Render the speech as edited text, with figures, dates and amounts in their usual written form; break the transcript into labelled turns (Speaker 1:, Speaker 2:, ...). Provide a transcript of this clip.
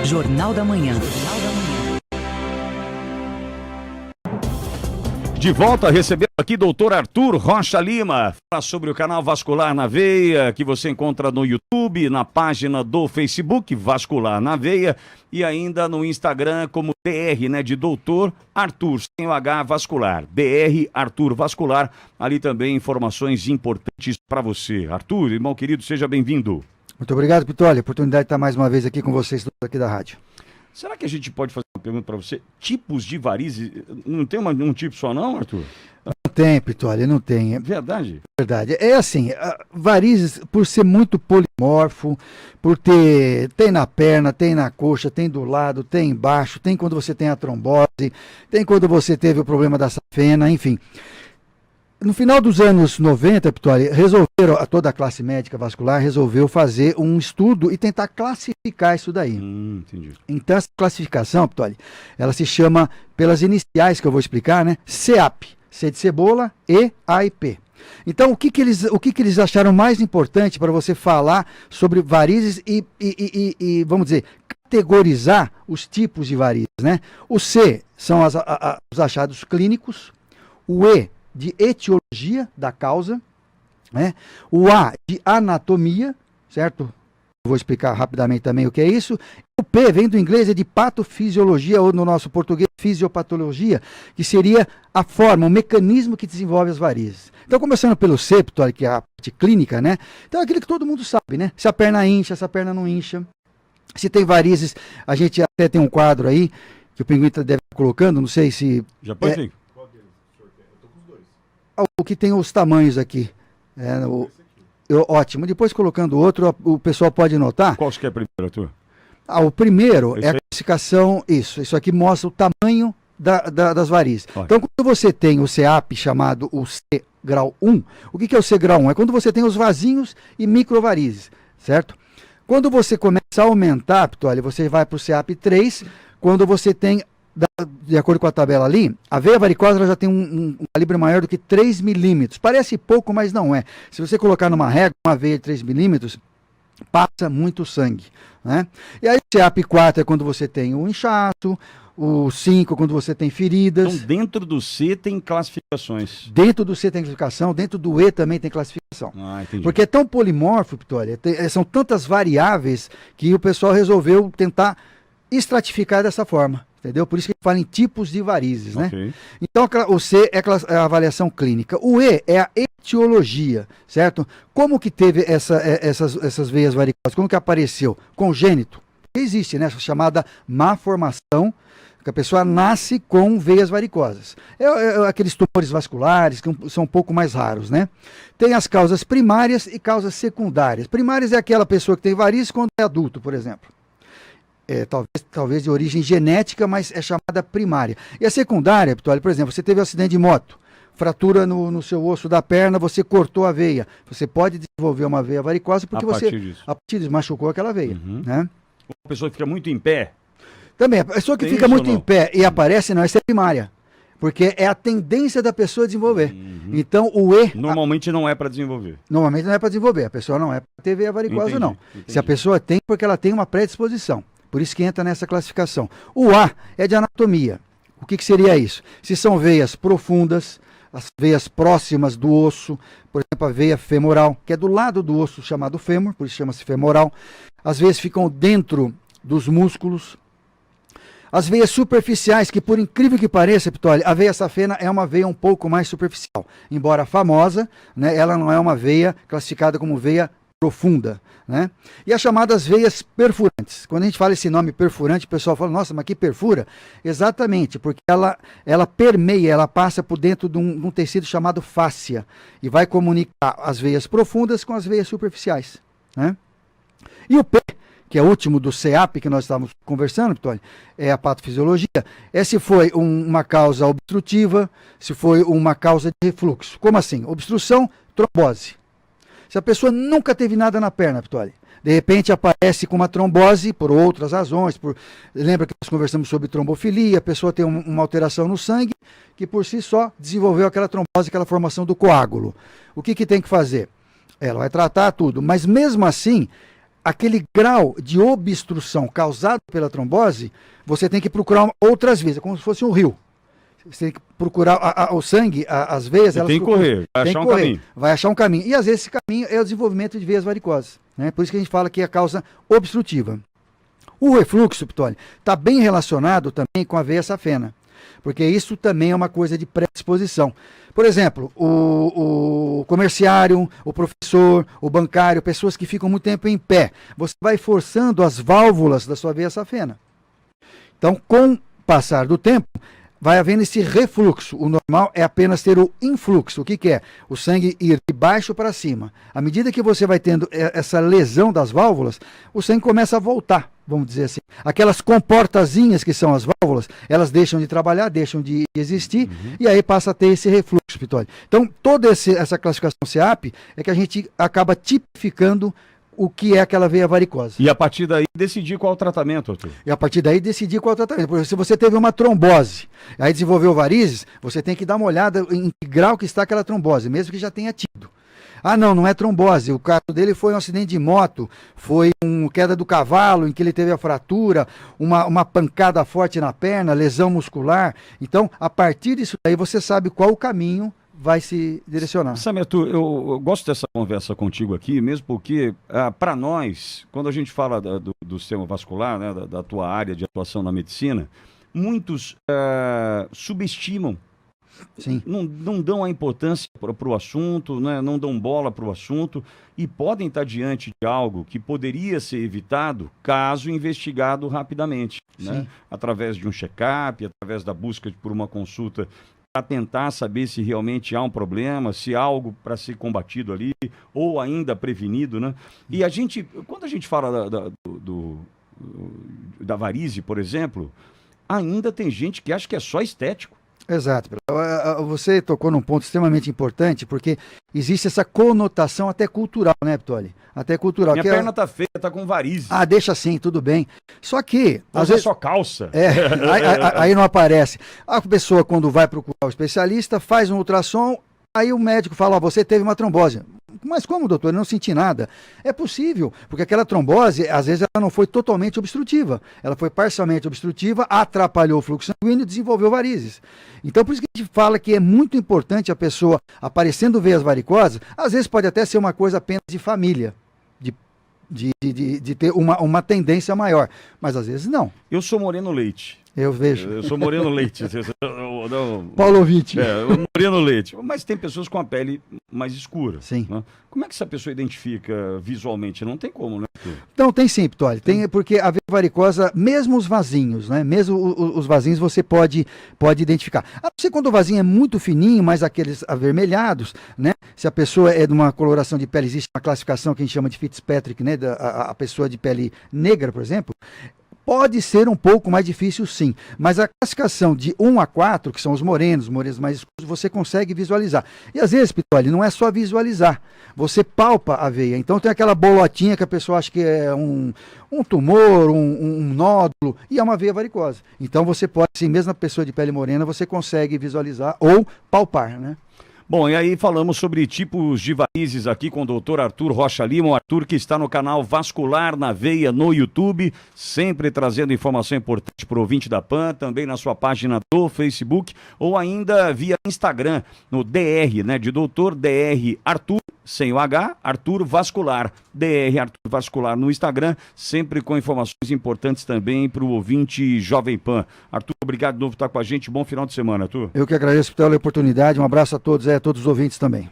Speaker 1: Jornal da Manhã.
Speaker 2: De volta, recebendo aqui doutor Arthur Rocha Lima, fala sobre o canal Vascular na Veia, que você encontra no YouTube, na página do Facebook Vascular na Veia e ainda no Instagram como BR, né, de doutor Arthur, sem o H vascular, BR Arthur Vascular, ali também informações importantes para você. Arthur, irmão querido, seja bem-vindo.
Speaker 3: Muito obrigado, Pitoli, oportunidade de estar mais uma vez aqui com vocês aqui da rádio.
Speaker 2: Será que a gente pode fazer uma pergunta para você? Tipos de varizes, não tem um tipo só não, Arthur?
Speaker 3: Não tem, Pitoli, não tem.
Speaker 2: Verdade?
Speaker 3: Verdade. É assim, varizes, por ser muito polimorfo, por tem na perna, tem na coxa, tem do lado, tem embaixo, tem quando você tem a trombose, tem quando você teve o problema da safena, enfim. No final dos anos 90, Pitoli, toda a classe médica vascular resolveu fazer um estudo e tentar classificar isso daí.
Speaker 2: Entendi.
Speaker 3: Então, essa classificação, Pitoli, ela se chama, pelas iniciais que eu vou explicar, né? CEAP, C de cebola, E, A e P. Então, o que eles acharam mais importante para você falar sobre varizes e, vamos dizer, categorizar os tipos de varizes, né? O C são os achados clínicos, o E de etiologia da causa, né? O A de anatomia, certo? Vou explicar rapidamente também o que é isso. O P vem do inglês, é de patofisiologia, ou no nosso português, fisiopatologia, que seria a forma, o mecanismo que desenvolve as varizes. Então, começando pelo C, que é a parte clínica, né? Então, é aquilo que todo mundo sabe, né? Se a perna incha, se a perna não incha. Se tem varizes, a gente até tem um quadro aí, que o Pinguim deve estar colocando, não sei se...
Speaker 2: Já pode vir.
Speaker 3: O que tem os tamanhos aqui. Ótimo. Depois colocando outro, o pessoal pode notar.
Speaker 2: Qual que é a primeira, Arthur?
Speaker 3: O primeiro é a classificação, isso aqui mostra o tamanho das varizes.
Speaker 2: Olha.
Speaker 3: Então, quando você tem o CEAP chamado o C grau 1, o que é o C grau 1? É quando você tem os vasinhos e microvarizes, certo? Quando você começa a aumentar, Pitoli, você vai para o CEAP 3, quando você tem, de acordo com a tabela ali, a veia varicosa ela já tem um calibre maior do que 3 milímetros. Parece pouco, mas não é. Se você colocar numa régua, uma veia de 3 milímetros, passa muito sangue, né? E aí o CEAP 4 é quando você tem o inchaço, o 5 quando você tem feridas.
Speaker 2: Então dentro do C tem classificações.
Speaker 3: Dentro do C tem classificação, dentro do E também tem classificação.
Speaker 2: Entendi.
Speaker 3: Porque é tão polimorfo, Vitória, são tantas variáveis que o pessoal resolveu tentar estratificar dessa forma. Entendeu? Por isso que a gente fala em tipos de varizes, né?
Speaker 2: Okay.
Speaker 3: Então, o C é a avaliação clínica. O E é a etiologia, certo? Como que teve essas veias varicosas? Como que apareceu? Congênito. Existe, né? Chamada má formação, que a pessoa nasce com veias varicosas. Aqueles tumores vasculares que são um pouco mais raros, né? Tem as causas primárias e causas secundárias. Primárias é aquela pessoa que tem varizes quando é adulto, por exemplo. Talvez de origem genética, mas é chamada primária. E a secundária, por exemplo, você teve um acidente de moto, fratura no seu osso da perna, você cortou a veia. Você pode desenvolver uma veia varicosa porque a partir disso, machucou aquela veia. Né?
Speaker 2: Uma pessoa que fica muito em pé.
Speaker 3: Também, a pessoa que fica muito em pé e aparece, não, essa é primária. Porque é a tendência da pessoa desenvolver. Então, o E...
Speaker 2: Normalmente não é para desenvolver.
Speaker 3: Normalmente não é para desenvolver. A pessoa não é para ter veia varicosa, não. Entendi. Se a pessoa tem, porque ela tem uma predisposição. Por isso que entra nessa classificação. O A é de anatomia. O que seria isso? Se são veias profundas, as veias próximas do osso, por exemplo, a veia femoral, que é do lado do osso chamado fêmur, por isso chama-se femoral. As veias ficam dentro dos músculos. As veias superficiais, que por incrível que pareça, Pitoli, a veia safena é uma veia um pouco mais superficial. Embora famosa, né, ela não é uma veia classificada como veia profunda, né? E as chamadas veias perfurantes. Quando a gente fala esse nome perfurante, o pessoal fala, nossa, mas que perfura? Exatamente, porque ela permeia, ela passa por dentro de um tecido chamado fáscia e vai comunicar as veias profundas com as veias superficiais, né? E o P, que é o último do CEAP que nós estávamos conversando, Vitória, é a patofisiologia. Se foi uma causa obstrutiva, se foi uma causa de refluxo. Como assim? Obstrução, trombose. Se a pessoa nunca teve nada na perna, Vitória, de repente aparece com uma trombose por outras razões. Lembra que nós conversamos sobre trombofilia, a pessoa tem uma alteração no sangue que por si só desenvolveu aquela trombose, aquela formação do coágulo. O que tem que fazer? Ela vai tratar tudo, mas mesmo assim, aquele grau de obstrução causado pela trombose, você tem que procurar outras vias, é como se fosse um rio. Você tem que procurar o sangue, as veias, elas
Speaker 2: tem que correr, vai achar um caminho.
Speaker 3: Vai achar um caminho. E às vezes esse caminho é o desenvolvimento de veias varicosas, né? Por isso que a gente fala que é a causa obstrutiva. O refluxo, Pitoli, está bem relacionado também com a veia safena, porque isso também é uma coisa de predisposição. Por exemplo, o comerciário, o professor, o bancário, pessoas que ficam muito tempo em pé, você vai forçando as válvulas da sua veia safena. Então, com o passar do tempo, vai havendo esse refluxo. O normal é apenas ter o influxo. O que é? O sangue ir de baixo para cima. À medida que você vai tendo essa lesão das válvulas, o sangue começa a voltar, vamos dizer assim. Aquelas comportazinhas que são as válvulas, elas deixam de trabalhar, deixam de existir, e aí passa a ter esse refluxo, Pitoli. Então, toda essa classificação CEAP é que a gente acaba tipificando o que é aquela veia varicosa.
Speaker 2: E a partir daí decidir qual o tratamento, Arthur.
Speaker 3: E a partir daí decidir qual é o tratamento. Porque se você teve uma trombose, aí desenvolveu varizes, você tem que dar uma olhada em que grau que está aquela trombose, mesmo que já tenha tido. Ah, não é trombose. O caso dele foi um acidente de moto, foi uma queda do cavalo, em que ele teve a fratura, uma pancada forte na perna, lesão muscular. Então, a partir disso daí, você sabe qual o caminho vai se direcionar.
Speaker 2: Sabe, Arthur, eu gosto dessa conversa contigo aqui, mesmo porque, para nós, quando a gente fala do sistema vascular, né, da tua área de atuação na medicina, muitos subestimam.
Speaker 3: Sim.
Speaker 2: Não dão a importância para o assunto, né? Não dão bola para o assunto e podem estar diante de algo que poderia ser evitado caso investigado rapidamente, né? Através de um check-up, através da busca por uma consulta para tentar saber se realmente há um problema, se há algo para ser combatido ali, ou ainda prevenido, né? E quando a gente fala da varize, por exemplo, ainda tem gente que acha que é só estético.
Speaker 3: Exato. Você tocou num ponto extremamente importante, porque existe essa conotação até cultural, né, Pitoli? Até cultural.
Speaker 2: Minha perna tá feia, tá com varize.
Speaker 3: Ah, deixa assim, tudo bem. Só que...
Speaker 2: às vezes só calça.
Speaker 3: Aí não aparece. A pessoa, quando vai procurar o especialista, faz um ultrassom, aí o médico fala, você teve uma trombose. Mas como, doutor? Eu não senti nada. É possível, porque aquela trombose, às vezes, ela não foi totalmente obstrutiva. Ela foi parcialmente obstrutiva, atrapalhou o fluxo sanguíneo e desenvolveu varizes. Então, por isso que a gente fala que é muito importante a pessoa aparecendo veias varicosas, às vezes pode até ser uma coisa apenas de família, de ter uma tendência maior, mas às vezes não.
Speaker 2: Eu sou Moreno Leite.
Speaker 3: Eu vejo.
Speaker 2: Eu sou Moreno Leite.
Speaker 3: Paulo Ouvinte.
Speaker 2: Moreno Leite. Mas tem pessoas com a pele mais escura.
Speaker 3: Sim.
Speaker 2: Né? Como é que essa pessoa identifica visualmente? Não tem como, né?
Speaker 3: Então tem sim, Pitoli. Tem, porque a veia varicosa, mesmo os vasinhos, né? Mesmo os vasinhos você pode identificar. A não ser quando o vasinho é muito fininho, mas aqueles avermelhados, né? Se a pessoa é de uma coloração de pele, existe uma classificação que a gente chama de Fitzpatrick, né? A pessoa de pele negra, por exemplo. Pode ser um pouco mais difícil, sim. Mas a classificação de 1 a 4, que são os morenos mais escuros, você consegue visualizar. E às vezes, Pitoli, não é só visualizar. Você palpa a veia. Então tem aquela bolotinha que a pessoa acha que é um tumor, um nódulo, e é uma veia varicosa. Então você pode, sim, mesmo na pessoa de pele morena, você consegue visualizar ou palpar, né?
Speaker 2: Bom, e aí falamos sobre tipos de varizes aqui com o doutor Arthur Rocha Lima, o Arthur que está no canal Vascular na Veia no YouTube, sempre trazendo informação importante para o ouvinte da PAN, também na sua página do Facebook ou ainda via Instagram, no DR, né, de doutor DR Arthur, sem o H, Arthur Vascular, DR Arthur Vascular no Instagram, sempre com informações importantes também para o ouvinte Jovem Pan. Arthur, obrigado de novo por estar com a gente, bom final de semana, Arthur.
Speaker 3: Eu que agradeço pela oportunidade, um abraço a todos, a todos os ouvintes também.